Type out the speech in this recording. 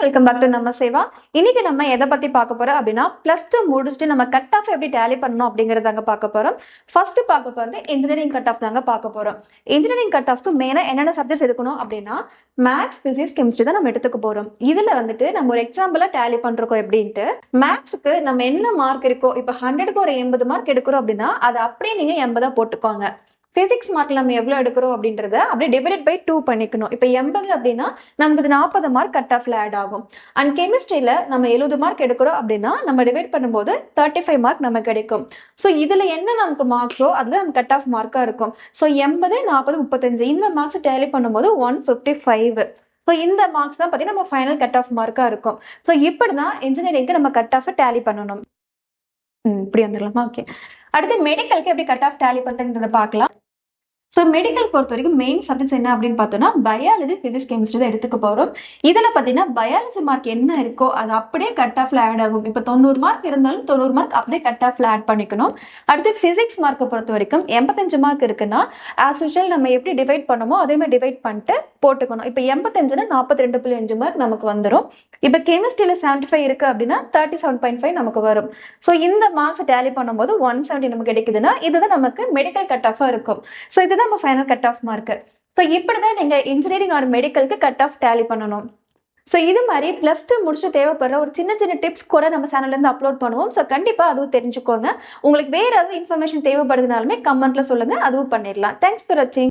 Welcome back to நம்ம சேவா. இன்னைக்கு நம்ம எதை பத்தி பார்க்க போறோம் அப்படின்னா +2 முடிச்சுட்டு நம்ம கட் ஆஃப் எப்படி டேலி பண்ணணும் அப்படிங்கறதாங்க பார்க்க போறோம். ஃபர்ஸ்ட் பார்க்க போறது இன்ஜினியரிங் கட் ஆஃப் தாங்க பார்க்க போறோம். இன்ஜினியரிங் கட் ஆஃப்க்கு மெயினா என்னென்ன சப்ஜெக்ட்ஸ் எடுக்கணும் அப்படின்னா மேத்ஸ், பிசிக்ஸ், கெமிஸ்ட்ரி தான் நம்ம எடுத்துக்க போறோம். இதுல வந்துட்டு நம்ம ஒரு எக்ஸாம்பிளா டேலி பண்றோம் எப்படின்ட்டு. மேத்ஸ்க்கு நம்ம என்ன மார்க் இருக்கோ, இப்ப 100க்கு ஒரு 80 மார்க் எடுக்கிறோம் அப்படின்னா அதை அப்படியே நீங்க 80 போட்டுக்கோங்க. பிசிக்ஸ் மார்க்ல நம்ம எவ்வளவு எடுக்கிறோம் அப்படின்றத அப்படியே டிவைடட் பை 2 பண்ணிக்கணும். இப்ப 80 அப்படின்னா நமக்கு 40 மார்க் கட் ஆஃப்ல ஆட் ஆகும். அண்ட் கெமிஸ்ட்ரியில நம்ம 70 மார்க் எடுக்கிறோம் அப்படின்னா நம்ம டிவைட் பண்ணும்போது 35 மார்க் நமக்கு கிடைக்கும். ஸோ இதுல என்ன நமக்கு மார்க்ஸோ அதுல நமக்கு கட் ஆஃப் மார்க்கா இருக்கும். ஸோ 80, 40, 35 இந்த மார்க்ஸ் டேலி பண்ணும்போது 155. ஸோ இந்த மார்க்ஸ் தான் பார்த்தீங்கன்னா நம்ம ஃபைனல் கட் ஆஃப் மார்க்கா இருக்கும். ஸோ இப்படிதான் இன்ஜினியரிங்க்கு நம்ம கட் ஆஃப் டேலி பண்ணணும். இப்படி வந்துடலாமா? ஓகே. அடுத்து மெடிக்கலுக்கு எப்படி கட் ஆஃப் டேலி பண்றதுன்றதை பார்க்கலாம். ஸோ மெடிக்கல் பொறுத்த வரைக்கும் மெயின் சப்ஜெக்ட்ஸ் என்ன அப்படின்னு பார்த்தோம்னா பயாலஜி, பிசிக்ஸ், கெமிஸ்ட்ரி தான் எடுத்துக்க போறோம். இதுல பார்த்தீங்கன்னா பயாலஜி மார்க் என்ன இருக்கோ அது அப்படியே கட் ஆஃப்ல ஆட் ஆகும். இப்போ 90 மார்க் இருந்தாலும் 90 மார்க் அப்படியே கட் ஆஃப்ல ஆட் பண்ணிக்கணும். அடுத்து பிசிக்ஸ் மார்க்கை பொறுத்த வரைக்கும் 85 மார்க் இருக்குன்னா ஆஸ் யூஷுவல் நம்ம எப்படி டிவைட் பண்ணுமோ அதே மாதிரி டிவைட் பண்ணிட்டு போட்டுக்கணும். இப்போ 85னா 42.5 மார்க் நமக்கு வந்துடும். இப்போ கெமிஸ்ட்ரியில 75 இருக்கு அப்படின்னா 37.5 நமக்கு வரும். ஸோ இந்த மார்க்ஸ் டேலி பண்ணும்போது 170 நமக்கு கிடைக்குதுன்னா இதுதான் நமக்கு மெடிக்கல் கட் ஆஃபா இருக்கும். ஸோ இதுதான் நம்ம final cut off mark. So இப்படிதான் நீங்க இன்ஜினியரிங் ஆர் மெடிக்கலுக்கு கட் ஆஃப் டேலி பண்ணணும். ஸோ இது மாதிரி +2 முடிச்சு தேவைப்படுற ஒரு சின்ன சின்ன டிப்ஸ் கூட நம்ம சேனல்ல இருந்து அப்லோட் பண்ணுவோம். ஸோ கண்டிப்பா அதுவும் தெரிஞ்சுக்கோங்க. உங்களுக்கு வேற ஏதாவது இன்ஃபர்மேஷன் தேவைப்படுதுனாலுமே கமெண்ட்ல சொல்லுங்க, அதுவும் பண்ணிடலாம். தேங்க்ஸ் ஃபார் வாட்சிங்.